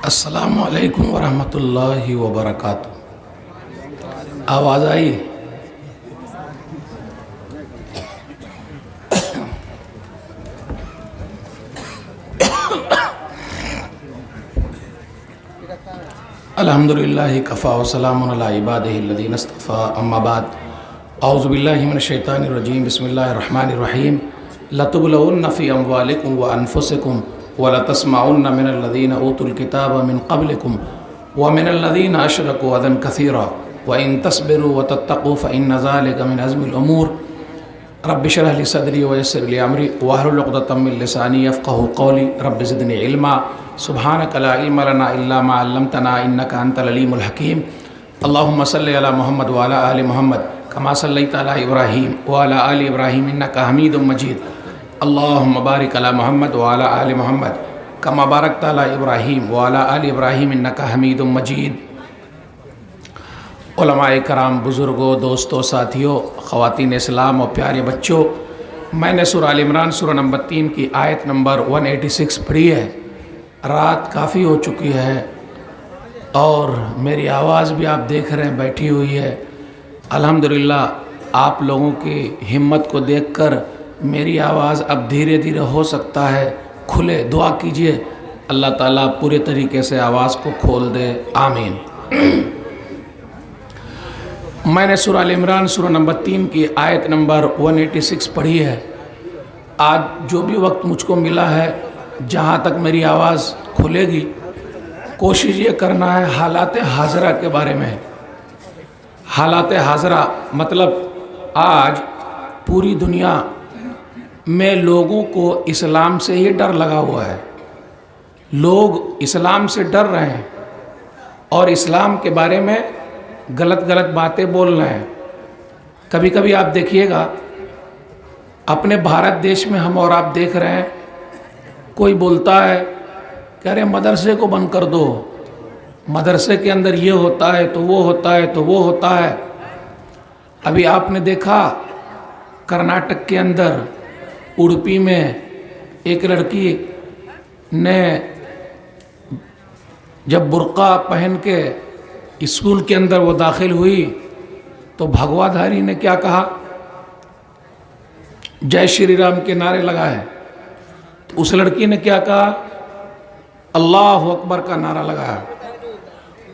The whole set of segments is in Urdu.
السلام علیکم ورحمۃ اللہ وبرکاتہ۔ آواز آئی؟ الحمدللہ کفا وسلام علی عبادہ الذین اصطفیٰ، اما بعد، اعوذ باللہ من الشیطان الرجیم، بسم اللہ الرحمن الرحیم۔ لَتُبْلَوُنَّ فِي أَمْوَالِكُمْ وَأَنفُسِكُمْ وَلَتَسْمَعُنَّ مِنَ الَّذِينَ أُوتُوا الْكِتَابَ مِنْ قَبْلِكُمْ وَمِنَ الَّذِينَ أَشْرَكُوا أَذًى كَثِيرًا وَإِن تَصْبِرُوا وَتَتَّقُوا فَإِنَّ ذَلِكَ مِنْ عَزْمِ الْأُمُورِ۔ رب اشرح لي صدري ويسر لي أمري واحلل عقدة من لساني يفقهوا قولي رب زدني علما سبحانك لا علم لنا إلا ما علمتنا إنك أنت العليم الحكيم۔ اللهم صل على محمد وعلى آل محمد كما صليت على إبراهيم وعلى آل إبراهيم إنك حميد مجيد۔ اللهم بارك على محمد وعلى آل محمد كما باركت على إبراهيم وعلى آل إبراهيم إنك حميد مجيد۔ علماء کرام، بزرگوں، دوستوں، ساتھیوں، خواتین اسلام اور پیارے بچوں، میں نے سورہ آل عمران سورہ نمبر 3 کی آیت نمبر 186 پڑھی ہے۔ رات کافی ہو چکی ہے اور میری آواز بھی آپ دیکھ رہے ہیں بیٹھی ہوئی ہے۔ الحمدللہ آپ لوگوں کی ہمت کو دیکھ کر میری آواز اب دھیرے دھیرے ہو سکتا ہے کھلے۔ دعا کیجئے اللہ تعالیٰ پورے طریقے سے آواز کو کھول دے، آمین۔ میں نے سورہ آل عمران سورہ نمبر 3 کی آیت نمبر 186 پڑھی ہے۔ آج جو بھی وقت مجھ کو ملا ہے، جہاں تک میری آواز کھلے گی، کوشش یہ کرنا ہے حالات حاضرہ کے بارے میں۔ حالات حاضرہ مطلب آج پوری دنیا میں لوگوں کو اسلام سے ہی ڈر لگا ہوا ہے۔ لوگ اسلام سے ڈر رہے ہیں اور اسلام کے بارے میں غلط باتیں بول رہے ہیں۔ کبھی کبھی آپ دیکھیے گا اپنے بھارت دیش میں ہم اور آپ دیکھ رہے ہیں، کوئی بولتا ہے کہ ارے مدرسے کو بند کر دو، مدرسے کے اندر یہ ہوتا ہے تو وہ ہوتا ہے تو وہ ہوتا ہے۔ ابھی آپ نے دیکھا کرناٹک کے اندر اڑپی میں ایک لڑکی نے جب برقع پہن کے اسکول کے اندر وہ داخل ہوئی تو بھگوا دھاری نے کیا کہا؟ جے شری رام کے نعرے لگائے۔ تو اس لڑکی نے کیا کہا؟ اللہ اکبر کا نعرہ لگایا۔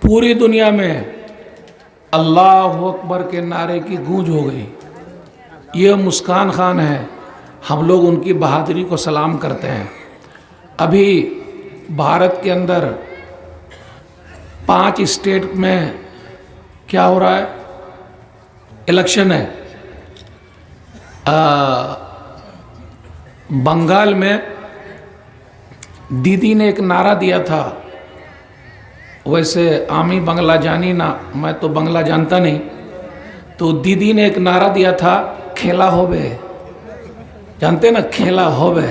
پوری دنیا میں اللہ اکبر کے نعرے کی گونج ہو گئی۔ یہ مسکان خان ہے، ہم لوگ ان کی بہادری کو سلام کرتے ہیں۔ ابھی بھارت کے اندر 5 اسٹیٹ میں کیا ہو رہا ہے؟ الیکشن ہے۔ بنگال میں دیدی نے ایک نعرہ دیا تھا، ویسے عامی بنگلہ جانی نہ، میں تو بنگلہ جانتا نہیں، تو دیدی نے ایک نعرہ دیا تھا، کھیلا ہوبے۔ جانتے نا کھیلا ہوبے؟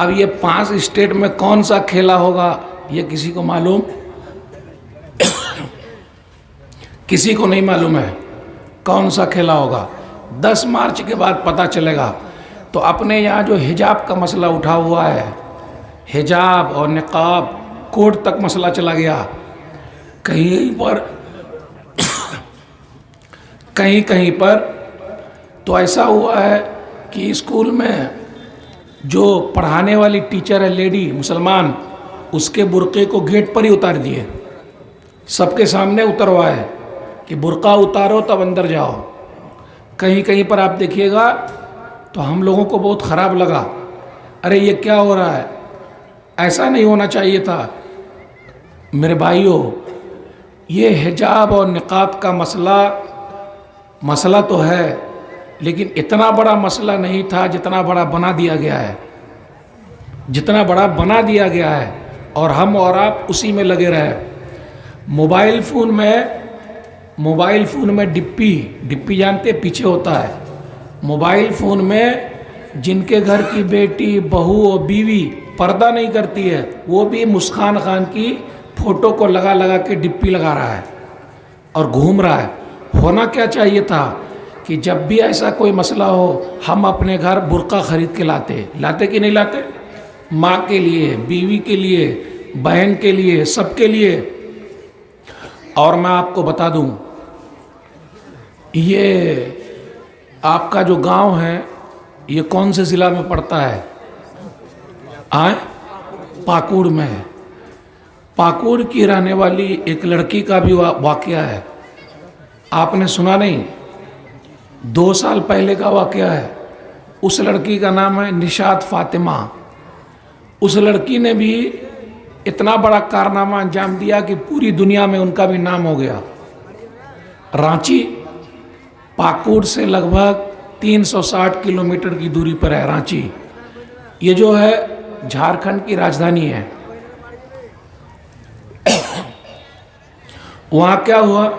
اب یہ 5 اسٹیٹ میں کون سا کھیلا ہوگا یہ کسی کو معلوم؟ کسی کو نہیں معلوم ہے کون سا کھیلا ہوگا۔ 10 مارچ کے بعد پتہ چلے گا۔ تو اپنے یہاں جو حجاب کا مسئلہ اٹھا ہوا ہے، حجاب اور نقاب، کورٹ تک مسئلہ چلا گیا۔ کہیں پر تو ایسا ہوا ہے کہ اسکول میں جو پڑھانے والی ٹیچر ہے لیڈی مسلمان، اس کے برقعے کو گیٹ پر ہی اتار دیے، سب کے سامنے اتروائے کہ برقع اتارو تب اندر جاؤ۔ کہیں پر آپ دیکھیے گا تو ہم لوگوں کو بہت خراب لگا، ارے یہ کیا ہو رہا ہے، ایسا نہیں ہونا چاہیے تھا۔ میرے بھائیوں، یہ حجاب اور نقاب کا مسئلہ تو ہے، لیکن اتنا بڑا مسئلہ نہیں تھا جتنا بڑا بنا دیا گیا ہے، جتنا بڑا بنا دیا گیا ہے، اور ہم اور آپ اسی میں لگے رہے۔ موبائل فون میں ڈپی جانتے پیچھے ہوتا ہے۔ موبائل فون میں جن کے گھر کی بیٹی، بہو اور بیوی پردہ نہیں کرتی ہے، وہ بھی مسکان خان کی فوٹو کو لگا کے ڈپی لگا رہا ہے اور گھوم رہا ہے۔ ہونا کیا چاہیے تھا کہ جب بھی ایسا کوئی مسئلہ ہو، ہم اپنے گھر برقع خرید کے لاتے کہ نہیں لاتے؟ ماں کے لیے، بیوی کے لیے، بہن کے لیے، سب کے لیے. اور میں آپ کو بتا دوں، یہ آپ کا جو گاؤں ہے یہ کون سے ضلع میں پڑتا ہے؟ پاکوڑ میں ہے. پاکوڑ کی رہنے والی ایک لڑکی کا بھی واقعہ ہے. آپ نے سنا نہیں؟ 2 سال پہلے کا واقعہ ہے. اس لڑکی کا نام ہے نشاط فاطمہ. اس لڑکی نے بھی اتنا بڑا کارنامہ انجام دیا کہ پوری دنیا میں ان کا بھی نام ہو گیا. رانچی پاکوڑ سے لگ بھگ 360 کلومیٹر کی دوری پر ہے رانچی. یہ جو ہے جھارکھنڈ کی راجدھانی ہے. وہاں کیا ہوا،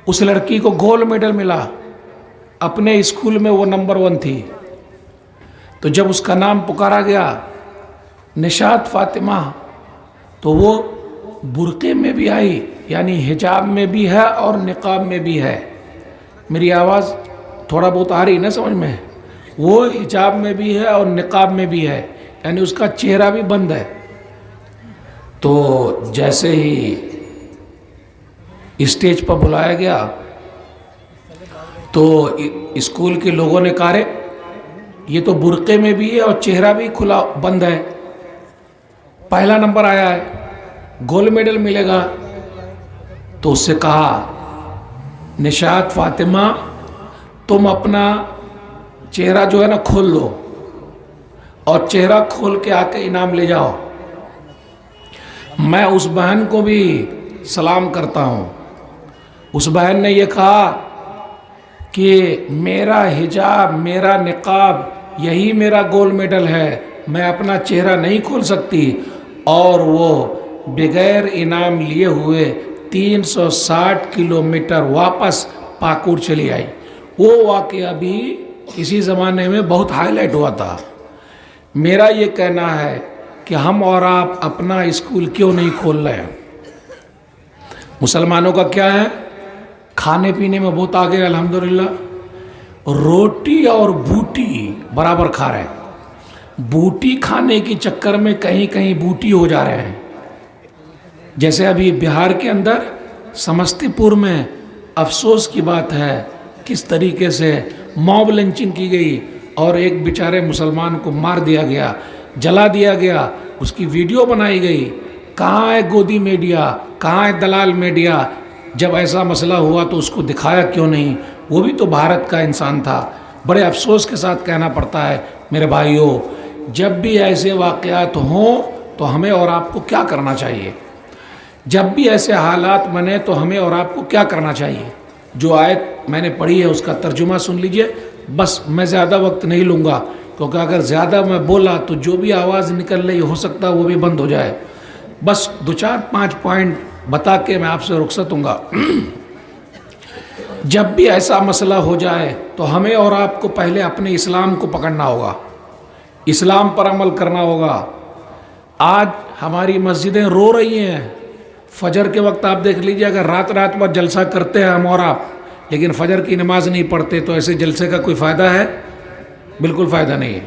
اس لڑکی کو گولڈ میڈل ملا. اپنے اسکول میں وہ نمبر 1 تھی. تو جب اس کا نام پکارا گیا نشاط فاطمہ، تو وہ برقعے میں بھی آئی، یعنی حجاب میں بھی ہے اور نقاب میں بھی ہے. میری آواز تھوڑا بہت آ رہی نا سمجھ میں؟ وہ حجاب میں بھی ہے اور نقاب میں بھی ہے، یعنی اس کا چہرہ بھی بند ہے. تو جیسے ہی اسٹیج پر بلایا گیا تو اسکول کے لوگوں نے کہا، یہ تو برقعے میں بھی ہے اور چہرہ بھی کھلا بند ہے، پہلا نمبر آیا ہے، گولڈ میڈل ملے گا. تو اس سے کہا، نشاط فاطمہ تم اپنا چہرہ جو ہے نا کھول دو اور چہرہ کھول کے آ کے انعام لے جاؤ. میں اس بہن کو بھی سلام کرتا ہوں. اس بہن نے یہ کہا کہ میرا حجاب، میرا نقاب، یہی میرا گولڈ میڈل ہے، میں اپنا چہرہ نہیں کھول سکتی. اور وہ بغیر انعام لیے ہوئے 360 کلومیٹر واپس پاکوڑ چلی آئی. وہ واقعہ بھی کسی زمانے میں بہت ہائی لائٹ ہوا تھا. میرا یہ کہنا ہے کہ ہم اور آپ اپنا اسکول کیوں نہیں کھول رہے ہیں؟ مسلمانوں کا کیا ہے، کھانے پینے میں بہت آگے الحمدللہ. روٹی اور بوٹی برابر کھا رہے ہیں. بوٹی کھانے کی چکر میں کہیں کہیں بوٹی ہو جا رہے ہیں. جیسے ابھی بہار کے اندر سمستی پور میں افسوس کی بات ہے کس طریقے سے موب لنچنگ کی گئی اور ایک بیچارے مسلمان کو مار دیا گیا، جلا دیا گیا، اس کی ویڈیو بنائی گئی. کہاں ہے گودی میڈیا، کہاں ہے دلال میڈیا؟ جب ایسا مسئلہ ہوا تو اس کو دکھایا کیوں نہیں؟ وہ بھی تو بھارت کا انسان تھا. بڑے افسوس کے ساتھ کہنا پڑتا ہے میرے بھائیوں، جب بھی ایسے واقعات ہوں تو ہمیں اور آپ کو کیا کرنا چاہیے؟ جب بھی ایسے حالات بنے تو ہمیں اور آپ کو کیا کرنا چاہیے؟ جو آیت میں نے پڑھی ہے اس کا ترجمہ سن لیجئے. بس میں زیادہ وقت نہیں لوں گا، کیونکہ اگر زیادہ میں بولا تو جو بھی آواز نکل رہی ہو سکتا ہے وہ بھی بند ہو جائے. بس 2-4-5 پوائنٹ بتا کے میں آپ سے رخصت ہوں گا. جب بھی ایسا مسئلہ ہو جائے تو ہمیں اور آپ کو پہلے اپنے اسلام کو پکڑنا ہوگا، اسلام پر عمل کرنا ہوگا. آج ہماری مسجدیں رو رہی ہیں. فجر کے وقت آپ دیکھ لیجئے، اگر رات بھر جلسہ کرتے ہیں ہم اور آپ لیکن فجر کی نماز نہیں پڑھتے تو ایسے جلسے کا کوئی فائدہ ہے؟ بالکل فائدہ نہیں ہے.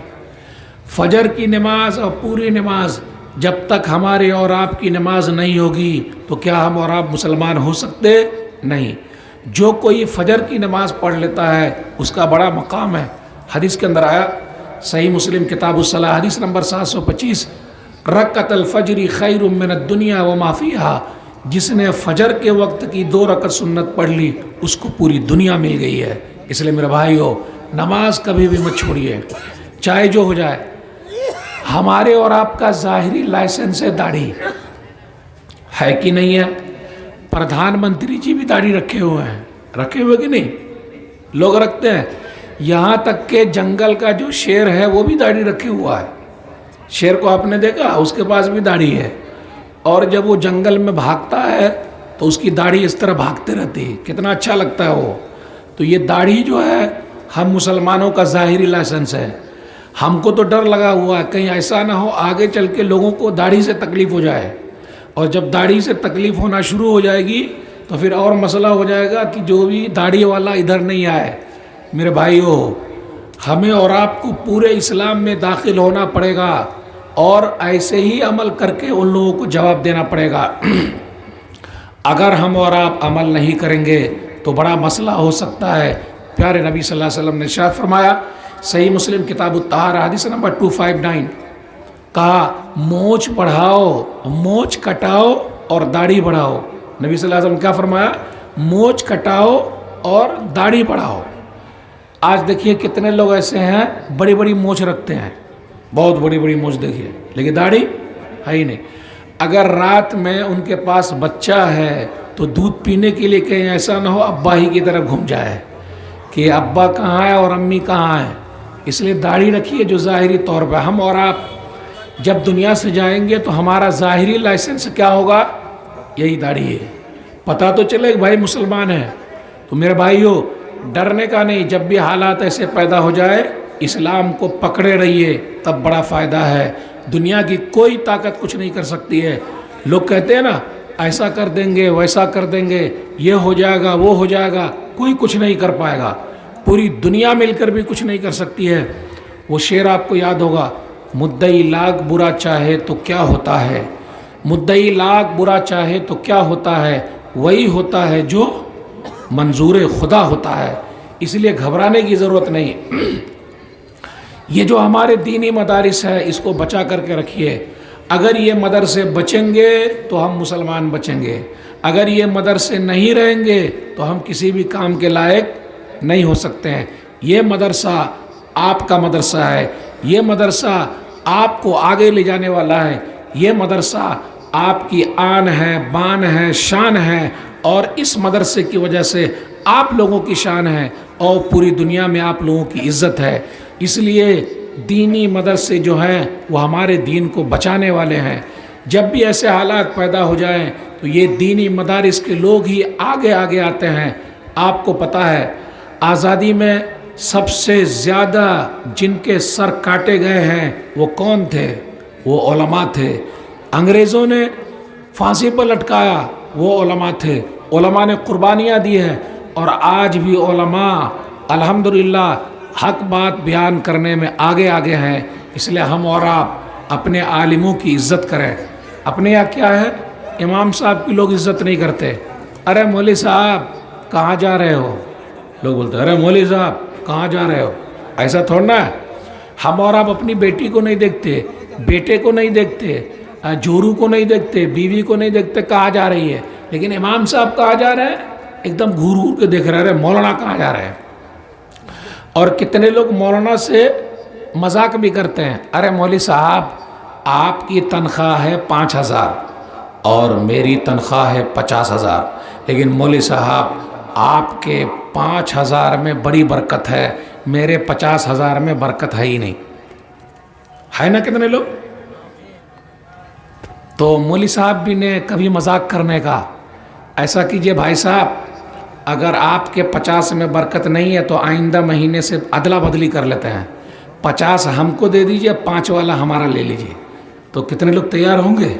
فجر کی نماز اور پوری نماز جب تک ہماری اور آپ کی نماز نہیں ہوگی تو کیا ہم اور آپ مسلمان ہو سکتے؟ نہیں. جو کوئی فجر کی نماز پڑھ لیتا ہے اس کا بڑا مقام ہے. حدیث کے اندر آیا، صحیح مسلم کتاب الصلاۃ حدیث نمبر 725، رکعت الفجر خیر من الدنیا وما فیہا. جس نے فجر کے وقت کی 2 رکعت سنت پڑھ لی اس کو پوری دنیا مل گئی ہے. اس لیے میرے بھائیو، نماز کبھی بھی مت چھوڑیے، چاہے جو ہو جائے. ہمارے اور آپ کا ظاہری لائسنس ہے داڑھی، ہے کہ نہیں ہے؟ پردھان منتری جی بھی داڑھی رکھے ہوئے ہیں، رکھے ہوئے کہ نہیں؟ لوگ رکھتے ہیں. یہاں تک کہ جنگل کا جو شیر ہے وہ بھی داڑھی رکھے ہوا ہے. شیر کو آپ نے دیکھا، اس کے پاس بھی داڑھی ہے، اور جب وہ جنگل میں بھاگتا ہے تو اس کی داڑھی اس طرح بھاگتے رہتی ہے. کتنا اچھا لگتا ہے وہ. تو یہ داڑھی جو ہے ہم مسلمانوں کا ظاہری لائسنس ہے. ہم کو تو ڈر لگا ہوا ہے کہیں ایسا نہ ہو آگے چل کے لوگوں کو داڑھی سے تکلیف ہو جائے، اور جب داڑھی سے تکلیف ہونا شروع ہو جائے گی تو پھر اور مسئلہ ہو جائے گا کہ جو بھی داڑھی والا ادھر نہیں آئے. میرے بھائیو، ہمیں اور آپ کو پورے اسلام میں داخل ہونا پڑے گا. اور ایسے ہی عمل کر کے ان لوگوں کو جواب دینا پڑے گا۔ اگر ہم اور آپ عمل نہیں کریں گے تو بڑا مسئلہ ہو سکتا ہے۔ پیارے نبی صلی اللہ علیہ وسلم نے ارشاد فرمایا، صحیح مسلم کتاب الطہارہ حدیث نمبر 259، کہا مونچھ بڑھاؤ، مونچھ کٹاؤ اور داڑھی بڑھاؤ۔ نبی صلی اللہ علیہ وسلم کیا فرمایا؟ مونچھ کٹاؤ اور داڑھی بڑھاؤ۔ آج دیکھیے کتنے لوگ ایسے ہیں بڑی بڑی مونچھ رکھتے ہیں، بہت بڑی بڑی مونچھ دیکھیے، لیکن داڑھی ہے ہی نہیں۔ اگر رات میں ان کے پاس بچہ ہے تو دودھ پینے کے لیے کہیں ایسا نہ ہو ابا ہی کی طرف گھوم جائے کہ ابا کہاں ہے اور امی کہاں ہے۔ اس لیے داڑھی رکھیے جو ظاہری طور پہ ہم اور آپ جب دنیا سے جائیں گے تو ہمارا ظاہری لائسنس کیا ہوگا؟ یہی داڑھی ہے۔ پتہ تو چلے کہ بھائی مسلمان ہیں۔ تو میرے بھائیو، ڈرنے کا نہیں، جب بھی حالات ایسے پیدا ہو جائے اسلام کو پکڑے رہیے، تب بڑا فائدہ ہے۔ دنیا کی کوئی طاقت کچھ نہیں کر سکتی ہے۔ لوگ کہتے ہیں نا ایسا کر دیں گے، ویسا کر دیں گے، یہ ہو جائے گا، وہ ہو جائے گا، کوئی کچھ نہیں کر پائے گا۔ پوری دنیا مل کر بھی کچھ نہیں کر سکتی ہے۔ وہ شعر آپ کو یاد ہوگا، مدعی لاکھ برا چاہے تو کیا ہوتا ہے، مدعی لاکھ برا چاہے تو کیا ہوتا ہے، وہی ہوتا ہے جو منظور خدا ہوتا ہے۔ اس لیے گھبرانے کی ضرورت نہیں۔ یہ جو ہمارے دینی مدارس ہے اس کو بچا کر کے رکھیے۔ اگر یہ مدرسے بچیں گے تو ہم مسلمان بچیں گے، اگر یہ مدرسے نہیں رہیں گے تو ہم کسی بھی کام کے لائق نہیں ہو سکتے ہیں۔ یہ مدرسہ آپ کا مدرسہ ہے، یہ مدرسہ آپ کو آگے لے جانے والا ہے، یہ مدرسہ آپ کی آن ہے، بان ہے، شان ہے، اور اس مدرسے کی وجہ سے آپ لوگوں کی شان ہے اور پوری دنیا میں آپ لوگوں کی عزت ہے۔ اس لیے دینی مدرسے جو ہیں وہ ہمارے دین کو بچانے والے ہیں۔ جب بھی ایسے حالات پیدا ہو جائیں تو یہ دینی مدارس کے لوگ ہی آگے آگے آتے ہیں۔ آپ کو پتہ ہے آزادی میں سب سے زیادہ جن کے سر کاٹے گئے ہیں وہ کون تھے؟ وہ علماء تھے۔ انگریزوں نے پھانسی پر لٹکایا، وہ علماء تھے۔ علماء نے قربانیاں دی ہیں، اور آج بھی علماء الحمدللہ حق بات بیان کرنے میں آگے آگے ہیں۔ اس لیے ہم اور آپ اپنے عالموں کی عزت کریں۔ اپنے یہاں کیا ہے، امام صاحب کی لوگ عزت نہیں کرتے۔ ارے مولوی صاحب کہاں جا رہے ہو؟ لوگ بولتے ہیں ارے مولوی صاحب کہاں جا رہے ہو؟ ایسا تھوڑنا ہے۔ ہم اور آپ اپنی بیٹی کو نہیں دیکھتے، بیٹے کو نہیں دیکھتے، جورو کو نہیں دیکھتے، بیوی کو نہیں دیکھتے کہاں جا رہی ہے، لیکن امام صاحب کہاں جا رہے ہیں ایک دم گھور گھور کے دیکھ رہے ہیں، مولانا کہاں جا رہے ہیں۔ اور کتنے لوگ مولانا سے مذاق بھی کرتے ہیں، ارے مولوی صاحب آپ کی تنخواہ ہے 5,000 اور میری تنخواہ ہے 50,000، لیکن مولوی صاحب آپ کے 5,000 میں بڑی برکت ہے، میرے 50,000 میں برکت ہے ہی نہیں۔ ہے نا کتنے لوگ؟ تو مولوی صاحب بھی نے کبھی مذاق کرنے کا، ایسا کیجئے بھائی صاحب اگر آپ کے 50 میں برکت نہیں ہے تو آئندہ مہینے سے ادلا بدلی کر لیتے ہیں، 50 ہم کو دے دیجئے، 5 والا ہمارا لے لیجئے۔ تو کتنے لوگ تیار ہوں گے؟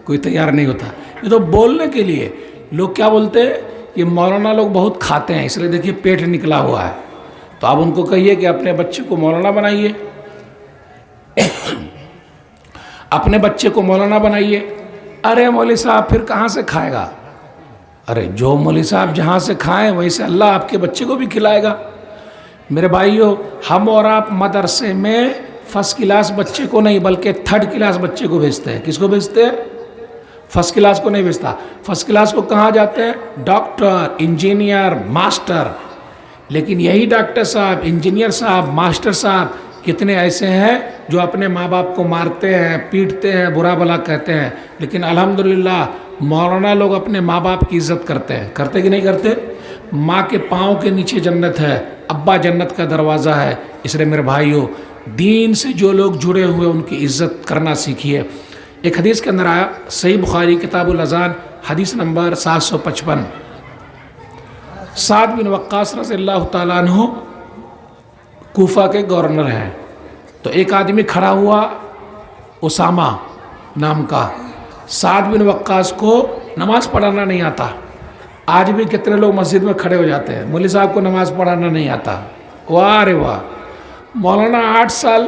کوئی تیار نہیں ہوتا۔ یہ تو بولنے کے لیے لوگ کیا بولتے ہیں، یہ مولانا لوگ بہت کھاتے ہیں، اس لیے دیکھیے پیٹ نکلا ہوا ہے۔ تو آپ ان کو کہیے کہ اپنے بچے کو مولانا بنائیے، اپنے بچے کو مولانا بنائیے۔ ارے مولوی صاحب پھر کہاں سے کھائے گا؟ ارے جو مولوی صاحب جہاں سے کھائیں وہیں سے اللہ آپ کے بچے کو بھی کھلائے گا۔ میرے بھائیو، ہم اور آپ مدرسے میں فرسٹ کلاس بچے کو نہیں بلکہ 3rd کلاس بچے کو بھیجتے ہیں۔ کس کو بھیجتے ہیں؟ فرسٹ کلاس کو نہیں بھیجتا۔ فرسٹ کلاس کو کہاں جاتے ہیں؟ Doctor, engineer, master. لیکن یہی ڈاکٹر صاحب، انجینئر صاحب، ماسٹر صاحب کتنے ایسے ہیں جو اپنے ماں باپ کو مارتے ہیں، پیٹتے ہیں، برا بھلا کہتے ہیں، لیکن الحمدللہ مولانا لوگ اپنے ماں باپ کی عزت کرتے ہیں۔ کرتے کہ نہیں کرتے؟ ماں کے پاؤں کے نیچے جنت ہے، ابا جنت کا دروازہ ہے۔ اس لیے میرے بھائیوں، دین سے جو لوگ جڑے ہوئے ان کی عزت کرنا سیکھیے۔ ایک حدیث کے اندر آیا، صحیح بخاری کتاب الاذان حدیث نمبر 755، سعد بن وقاص رضی اللہ تعالیٰ عنہ کوفہ کے گورنر ہیں۔ تو ایک آدمی کھڑا ہوا، اسامہ نام کا۔ سعد بن وقاص کو نماز پڑھانا نہیں آتا۔ آج بھی کتنے لوگ مسجد میں کھڑے ہو جاتے ہیں، مولوی صاحب کو نماز پڑھانا نہیں آتا۔ واہ رے واہ، مولانا 8 سال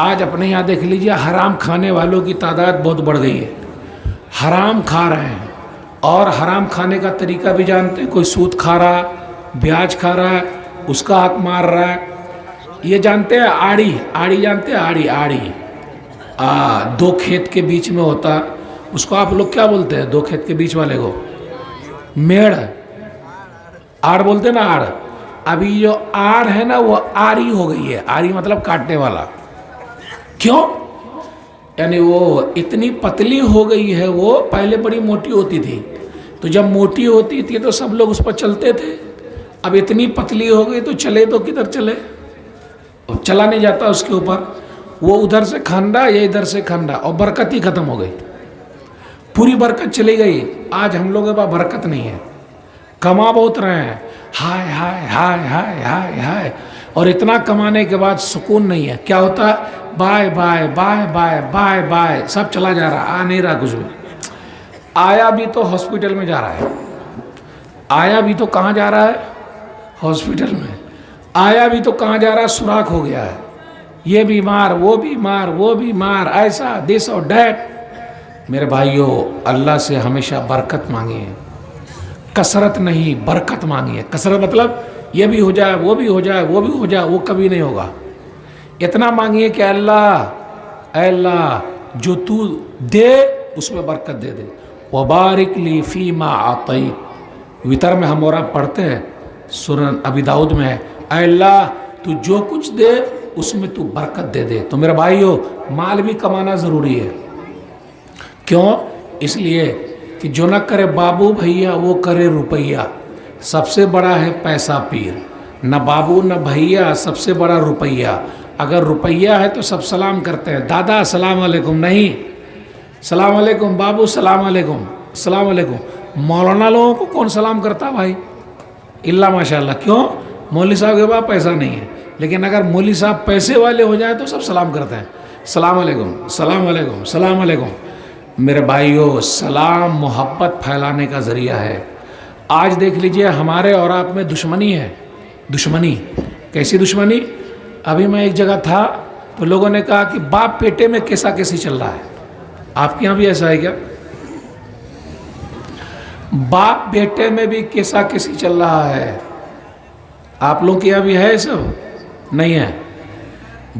آج اپنے یہاں دیکھ لیجیے حرام کھانے والوں کی تعداد بہت بڑھ گئی ہے. حرام کھا رہے ہیں اور حرام کھانے کا طریقہ بھی جانتے ہیں. کوئی سود کھا رہا, بیاج کھا رہا ہے, اس کا حق مار رہا ہے. یہ جانتے ہیں آڑی جانتے ہیں آڑی دو کھیت کے بیچ میں ہوتا, اس کو آپ لوگ کیا بولتے ہیں؟ دو کھیت کے بیچ والے کو میڑ, آڑ بولتے ہیں نا, آڑ. ابھی جو آڑ ہے نا وہ آری ہو گئی ہے. آری مطلب کاٹنے والا. کیوں؟ یعنی وہ اتنی پتلی ہو گئی ہے. وہ پہلے بڑی موٹی ہوتی تھی, تو جب موٹی ہوتی تھی تو سب لوگ اس پر چلتے تھے. اب اتنی پتلی ہو گئی تو چلے تو کدھر چلے, چلا نہیں جاتا اس کے اوپر. وہ ادھر سے کھنڈا یا ادھر سے کھنڈا, اور برکت ہی ختم ہو گئی. پوری برکت چلی گئی. آج ہم لوگوں کے پاس برکت نہیں ہے, کما بہت رہے ہیں, ہائے ہائے ہائے ہائے ہائے ہائے, اور اتنا کمانے کے بعد سکون نہیں ہے. کیا ہوتا ہے؟ Bye bye bye bye bye bye, سب چلا جا رہا, آ نہیں رہا کچھ بھی. آیا بھی تو ہاسپٹل میں جا رہا ہے. آیا بھی تو کہاں جا رہا ہے؟ ہاسپٹل میں. آیا بھی تو کہاں جا رہا ہے؟ سوراخ ہو گیا ہے. یہ بیمار, وہ بیمار, وہ بیمار, ایسا دس اور دیٹ. میرے بھائیوں, اللہ سے ہمیشہ برکت مانگیے, کثرت نہیں, برکت مانگیے. کثرت مطلب یہ بھی ہو جائے, وہ بھی ہو جائے, وہ بھی ہو جائے, وہ کبھی نہیں ہوگا. اتنا مانگیے کہ اللہ, اے اللہ جو تو دے اس میں برکت دے دے. وبارک لی فیما اعطیت, وتر میں ہم اور آپ پڑھتے ہیں, سورہ ابی داؤد میں ہے, اے اللہ تو جو کچھ دے اس میں تو برکت دے دے. تو میرے بھائیو, مال بھی کمانا ضروری ہے. کیوں؟ اس لیے کہ جو نہ کرے بابو بھیا وہ کرے روپیہ. سب سے بڑا ہے پیسہ پیر, نہ بابو نہ بھیا, سب سے بڑا روپیہ. اگر روپیہ ہے تو سب سلام کرتے ہیں, دادا السلام علیکم, نہیں السلام علیکم, بابو السلام علیکم, السلام علیکم. مولانا لوگوں کو کون سلام کرتا بھائی؟ اللہ ماشاء اللہ. کیوں؟ مولوی صاحب کے پاس پیسہ نہیں ہے. لیکن اگر مولوی صاحب پیسے والے ہو جائیں تو سب سلام کرتے ہیں, السلام علیکم, السلام علیکم, السلام علیکم. میرے بھائیوں, سلام محبت پھیلانے کا ذریعہ ہے. آج دیکھ لیجئے ہمارے اور آپ میں دشمنی ہے. دشمنی کیسی دشمنی؟ ابھی میں ایک جگہ تھا تو لوگوں نے کہا کہ باپ بیٹے میں کیسا کیسی چل رہا ہے. آپ کے یہاں بھی ایسا ہے کیا؟ باپ بیٹے میں بھی کیسا کیسی چل رہا ہے. آپ لوگ کے یہاں بھی ہے سب؟ نہیں ہے.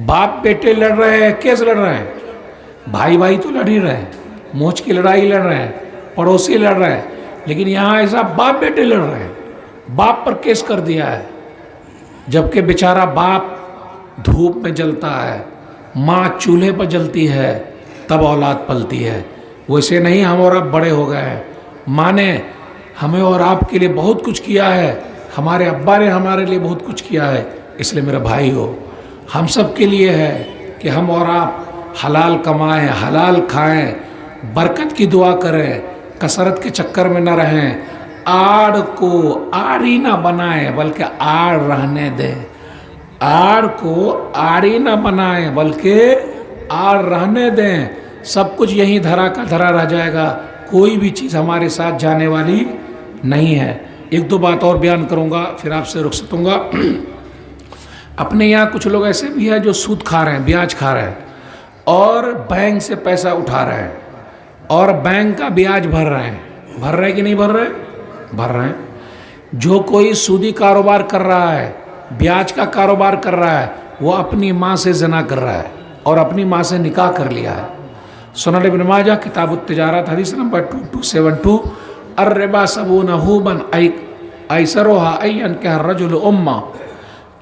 باپ بیٹے لڑ رہے ہیں. کیسے لڑ رہے ہیں؟ بھائی بھائی تو لڑ ہی رہے ہیں, موچ کی لڑائی لڑ رہے ہیں, پڑوسی لڑ رہے ہیں. لیکن یہاں ایسا باپ بیٹے لڑ رہے ہیں, باپ پر کیس کر دیا ہے. جبکہ بیچارہ باپ دھوپ میں جلتا ہے, ماں چولہے پر جلتی ہے, تب اولاد پلتی ہے. ویسے نہیں, ہم اور آپ بڑے ہو گئے ہیں. ماں نے ہمیں اور آپ کے لیے بہت کچھ کیا ہے, ہمارے ابا نے ہمارے لیے بہت کچھ کیا ہے. اس لیے میرا بھائی ہو, ہم سب کے لیے ہے کہ ہم اور آپ حلال کمائیں, حلال کھائیں, برکت کی دعا کریں, کثرت کے چکر میں نہ رہیں. آڑ کو آڑی نہ بنائیں بلکہ آڑ رہنے دیں. آڑ کو آڑی نہ بنائیں بلکہ آڑ رہنے دیں. سب کچھ یہیں دھرا کا دھرا رہ جائے گا, کوئی بھی چیز ہمارے ساتھ جانے والی نہیں ہے. ایک دو بات اور بیان کروں گا پھر آپ سے رخصت ہوں گا. اپنے یہاں کچھ لوگ ایسے بھی ہیں جو سود کھا رہے ہیں, بیاج کھا رہے ہیں, اور بینک سے پیسہ اٹھا رہے ہیں, اور بینک کا بیاج بھر رہے ہیں. بھر رہے کہ نہیں بھر رہے؟ بھر رہے ہیں. جو کوئی سودی کاروبار کر رہا ہے, بیاج کا کاروبار کر رہا ہے, وہ اپنی ماں سے زنا کر رہا ہے اور اپنی ماں سے نکاح کر لیا ہے. سنن ابن ماجہ کتاب التجارت حدیث نمبر 2272, الربا سبون حوبا ایسرها ان ينكح الرجل امه,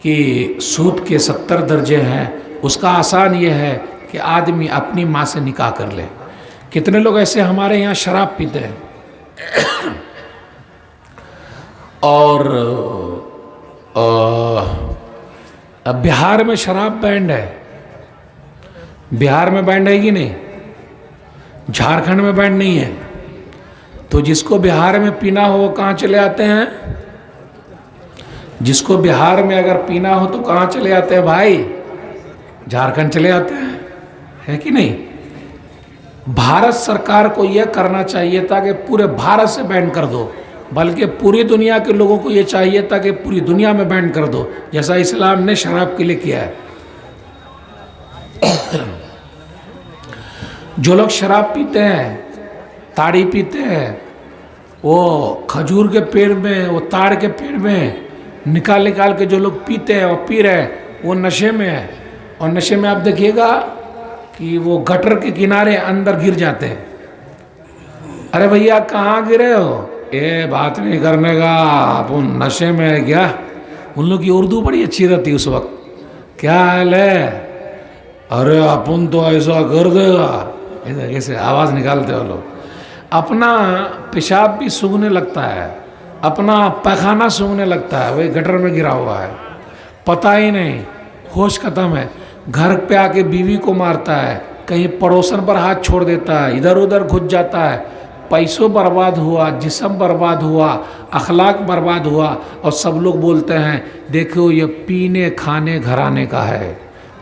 کہ سود کے 70 درجے ہیں, اس کا آسان یہ ہے کہ آدمی اپنی ماں سے نکاح کر لے. کتنے لوگ ایسے ہمارے یہاں شراب پیتے ہیں, اور بہار میں شراب بینڈ ہے. بہار میں بینڈ ہے کہ نہیں؟ جھارکھنڈ میں بینڈ نہیں ہے. تو جس کو بہار میں پینا ہو وہ کہاں چلے آتے ہیں؟ جس کو بہار میں اگر پینا ہو تو کہاں چلے آتے ہیں بھائی؟ جھارکھنڈ چلے آتے ہیں, ہے کہ نہیں؟ بھارت سرکار کو یہ کرنا چاہیے تھا کہ پورے بھارت سے بین کر دو, بلکہ پوری دنیا کے لوگوں کو یہ چاہیے تھا کہ پوری دنیا میں بین کر دو, جیسا اسلام نے شراب کے لیے کیا ہے. جو لوگ شراب پیتے ہیں، تاڑی پیتے ہیں، وہ کھجور کے پیڑ میں، وہ تاڑ کے پیڑ میں نکال کے جو لوگ پیتے ہیں اور پی رہے ہیں، وہ نشے میں ہے. اور نشے میں آپ دیکھیے گا کہ وہ گٹر کے کنارے اندر گر جاتے ہیں. ارے بھیا کہاں گرے ہو؟ اے بات نہیں کرنے کا، آپ نشے میں ہے کیا؟ ان لوگ کی اردو بڑی اچھی رہتی اس وقت. کیا حال ہے؟ ارے اپن تو ایسا کر دے گا، ایسے آواز نکالتے ہو لوگ. اپنا پیشاب بھی سونگنے لگتا ہے، اپنا پیخانہ سونگنے لگتا ہے، وہی گٹر میں گرا ہوا ہے، پتہ ہی نہیں، ہوش ختم ہے. گھر پہ آ کے بیوی کو مارتا ہے، کہیں پڑوسن پر ہاتھ چھوڑ دیتا ہے، ادھر ادھر گھس جاتا ہے. پیسوں برباد ہوا، جسم برباد ہوا، اخلاق برباد ہوا، اور سب لوگ بولتے ہیں دیکھو یہ پینے کھانے گھرانے کا ہے،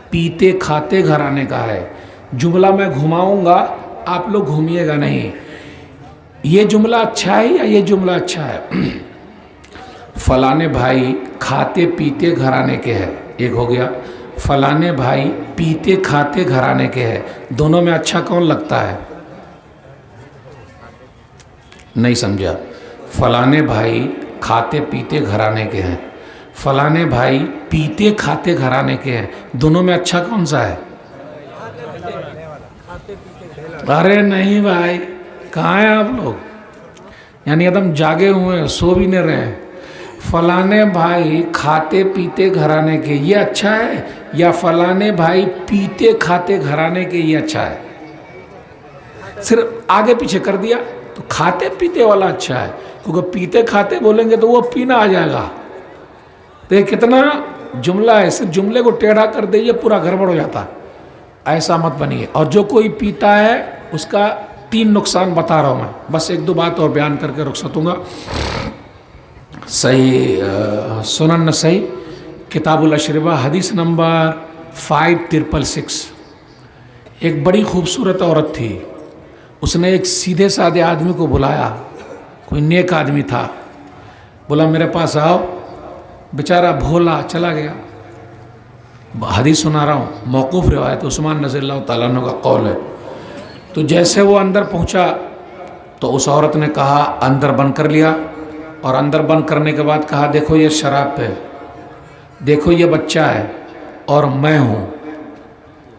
پیتے کھاتے گھرانے کا ہے. جملہ میں گھماؤں گا، آپ لوگ گھومیے گا نہیں. یہ جملہ اچھا ہے یا یہ جملہ اچھا ہے؟ فلانے بھائی کھاتے پیتے گھرانے کے ہے، ایک ہو گیا. فلانے بھائی پیتے کھاتے گھرانے کے ہے، دونوں میں اچھا کون لگتا ہے؟ نہیں سمجھا. فلانے بھائی کھاتے پیتے گھرانے کے ہیں، فلانے بھائی پیتے کھاتے گھرانے کے ہیں، دونوں میں اچھا کون سا ہے؟ ارے نہیں بھائی، کہاں ہیں آپ لوگ؟ یعنی ایک دم جاگے ہوئے ہیں، سو بھی نہیں رہے ہیں. فلانے بھائی کھاتے پیتے گھرانے کے یہ اچھا ہے، یا فلانے بھائی پیتے کھاتے گھرانے کے یہ اچھا ہے؟ صرف آگے پیچھے کر دیا تو کھاتے پیتے والا اچھا ہے، کیونکہ پیتے کھاتے بولیں گے تو وہ پینا آ جائے گا. تو یہ کتنا جملہ ہے، صرف جملے کو ٹیڑھا کر دے پورا گڑبڑ ہو جاتا. ایسا مت بنیے. اور جو کوئی پیتا ہے اس کا 3 نقصان بتا رہا ہوں میں، بس 1-2 بات اور بیان کر کے رخصت ہوں گا. صحیح سنن نسائی کتاب الاشربہ حدیث نمبر 5666. ایک بڑی خوبصورت عورت تھی، اس نے ایک سیدھے سادے آدمی کو بلایا، کوئی نیک آدمی تھا، بولا میرے پاس آؤ. بیچارہ بھولا چلا گیا. حدیث سنا رہا ہوں، موقوف روایت عثمان رضی اللہ تعالیٰ عنہ کا قول ہے. تو جیسے وہ اندر پہنچا تو اس عورت نے کہا اندر بند کر لیا، اور اندر بند کرنے کے بعد کہا دیکھو یہ شراب پہ، دیکھو یہ بچہ ہے اور میں ہوں،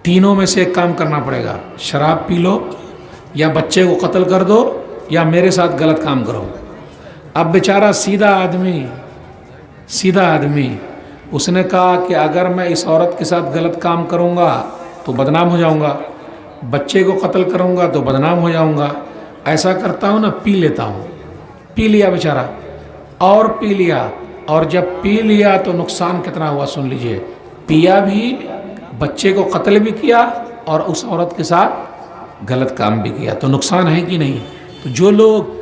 تینوں میں سے ایک کام کرنا پڑے گا، شراب پی لو یا بچے کو قتل کر دو یا میرے ساتھ غلط کام کرو. اب بیچارہ سیدھا آدمی اس نے کہا کہ اگر میں اس عورت کے ساتھ غلط کام کروں گا تو بدنام ہو جاؤں گا، بچے کو قتل کروں گا تو بدنام ہو جاؤں گا، ایسا کرتا ہوں نا پی لیتا ہوں. پی لیا بیچارہ، اور پی لیا، اور جب پی لیا تو نقصان کتنا ہوا سن لیجئے. پیا بھی، بچے کو قتل بھی کیا، اور اس عورت کے ساتھ غلط کام بھی کیا. تو نقصان ہے کہ نہیں؟ تو جو لوگ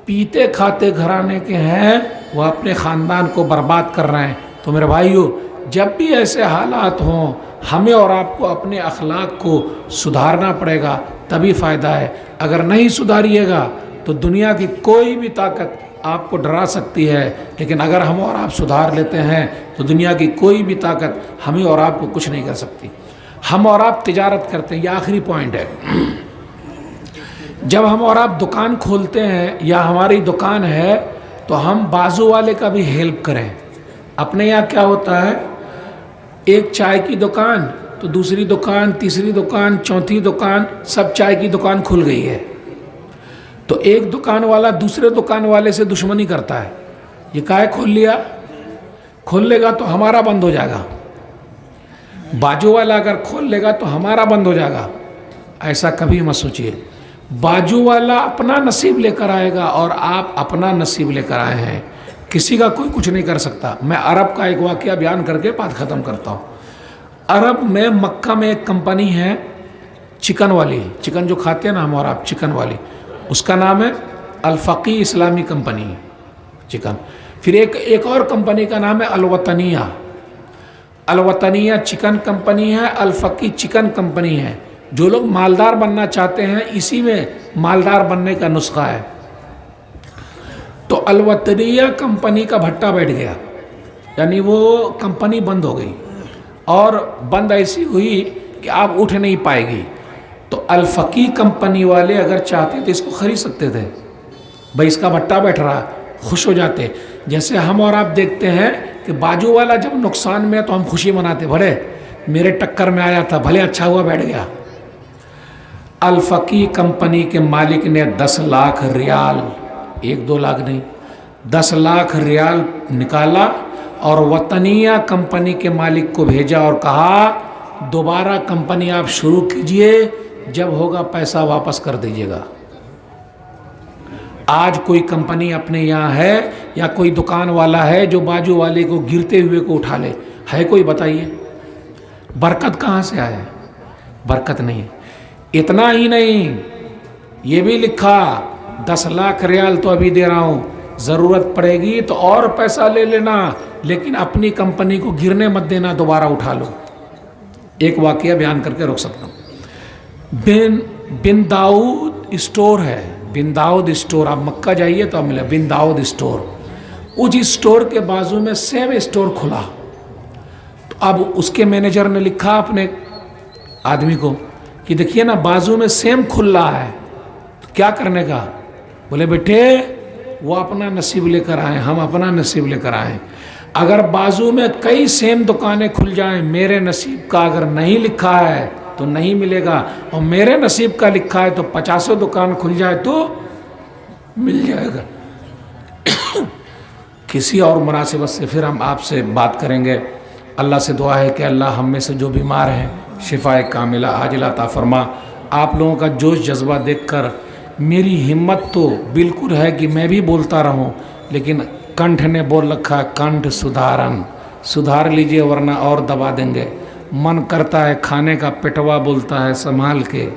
پیتے کھاتے گھرانے کے ہیں وہ اپنے خاندان کو برباد کر رہے ہیں. تو میرے بھائیو، جب بھی ایسے حالات ہوں ہمیں اور آپ کو اپنے اخلاق کو سدھارنا پڑے گا، تبھی فائدہ ہے. اگر نہیں سدھاریے گا تو دنیا کی کوئی بھی طاقت آپ کو ڈرا سکتی ہے، لیکن اگر ہم اور آپ سدھار لیتے ہیں تو دنیا کی کوئی بھی طاقت ہمیں اور آپ کو کچھ نہیں کر سکتی. ہم اور آپ تجارت کرتے ہیں، یہ آخری پوائنٹ ہے. جب ہم اور آپ دکان کھولتے ہیں یا ہماری دکان ہے تو ہم بازو والے کا بھی ہیلپ کریں. اپنے یہاں کیا ہوتا ہے، ایک چائے کی دکان تو دوسری دکان، تیسری دکان، چوتھی دکان، سب چائے کی دکان کھل گئی ہے. تو ایک دکان والا دوسرے دکان والے سے دشمنی کرتا ہے، یہ کائے کھول لیا، کھول لے گا تو ہمارا بند ہو جائے گا، باجو والا اگر کھول لے گا تو ہمارا بند ہو جائے گا. ایسا کبھی مت سوچیے. باجو والا اپنا نصیب لے کر آئے گا اور آپ اپنا نصیب لے کر آئے ہیں، کسی کا کوئی کچھ نہیں کر سکتا. میں عرب کا ایک واقعہ بیان کر کے بات ختم کرتا ہوں. عرب میں مکہ میں ایک کمپنی ہے چکن والی، چکن جو کھاتے ہیں نا ہم اور آپ، چکن والی، اس کا نام ہے الفقی اسلامی کمپنی چکن. پھر ایک اور کمپنی کا نام ہے الوطنیہ. الوطنیہ چکن کمپنی ہے، الفقی چکن کمپنی ہے. جو لوگ مالدار بننا چاہتے ہیں اسی میں مالدار بننے کا نسخہ ہے. تو الوطنیہ کمپنی کا بھٹا بیٹھ گیا، یعنی وہ کمپنی بند ہو گئی، اور بند ایسی ہوئی کہ آپ اٹھ نہیں پائے گی. تو الفقی کمپنی والے اگر چاہتے تو اس کو خرید سکتے تھے، بھائی اس کا بھٹا بیٹھ رہا، خوش ہو جاتے. جیسے ہم اور آپ دیکھتے ہیں کہ باجو والا جب نقصان میں ہے تو ہم خوشی مناتے، بھلے میرے ٹکر میں آیا تھا، بھلے اچھا ہوا بیٹھ گیا. الفقی کمپنی کے مالک نے 10 لاکھ ریال، 1-2 لاکھ نہیں، 10 لاکھ ریال نکالا اور وطنیہ کمپنی کے مالک کو بھیجا اور کہا دوبارہ کمپنی آپ شروع کیجئے، جب ہوگا پیسہ واپس کر دیجئے گا. آج کوئی کمپنی اپنے یہاں ہے یا کوئی دکان والا ہے جو باجو والے کو گرتے ہوئے کو اٹھا لے؟ ہے کوئی؟ بتائیے. برکت کہاں سے آئے؟ برکت نہیں. اتنا ہی نہیں، یہ بھی لکھا 10 لاکھ ریال تو ابھی دے رہا ہوں، ضرورت پڑے گی تو اور پیسہ لے لینا، لیکن اپنی کمپنی کو گرنے مت دینا، دوبارہ اٹھا لو. ایک واقعہ بیان کر کے روک سکتا ہوں. بن داؤد اسٹور ہے، بن داؤد اسٹور، آپ مکہ جائیے تو آپ ملے بن داؤد اسٹور. اس اسٹور کے بازو میں سیم اسٹور کھلا. تو اب اس کے مینیجر نے لکھا اپنے آدمی کو کہ دیکھیے نا بازو میں سیم کھل رہا ہے، تو کیا کرنے کا؟ بولے بیٹے وہ اپنا نصیب لے کر آئیں، ہم اپنا نصیب لے کر آئیں. اگر بازو میں کئی سیم دکانیں کھل جائیں، میرے نصیب کا اگر نہیں لکھا ہے تو نہیں ملے گا، اور میرے نصیب کا لکھا ہے تو 50 دکان کھل جائے تو مل جائے گا. کسی اور مناسبت سے پھر ہم آپ سے بات کریں گے. اللہ سے دعا ہے کہ اللہ ہم میں سے جو بیمار ہیں شفاء کاملہ عاجلہ عطا فرما. آپ لوگوں کا جوش جذبہ دیکھ کر میری ہمت تو بالکل ہے کہ میں بھی بولتا رہوں، لیکن کنٹھ نے بول رکھا ہے کنٹھ سدھارن، سدھار لیجئے ورنہ اور دبا دیں گے. من کرتا ہے کھانے کا، پیٹوا بولتا ہے سنبھال کے.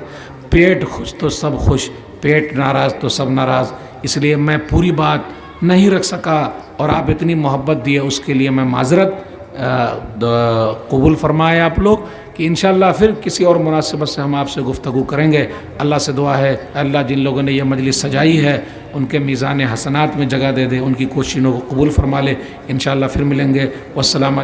پیٹ خوش تو سب خوش، پیٹ ناراض تو سب ناراض. اس لیے میں پوری بات نہیں رکھ سکا اور آپ اتنی محبت دیے اس کے لیے میں معذرت. قبول فرمائے آپ لوگ کہ انشاءاللہ پھر کسی اور مناسبت سے ہم آپ سے گفتگو کریں گے. اللہ سے دعا ہے اللہ جن لوگوں نے یہ مجلس سجائی ہے ان کے میزان حسنات میں جگہ دے دے، ان کی کوششوں کو قبول فرما لے. انشاءاللہ پھر ملیں گے. والسلام علیکم.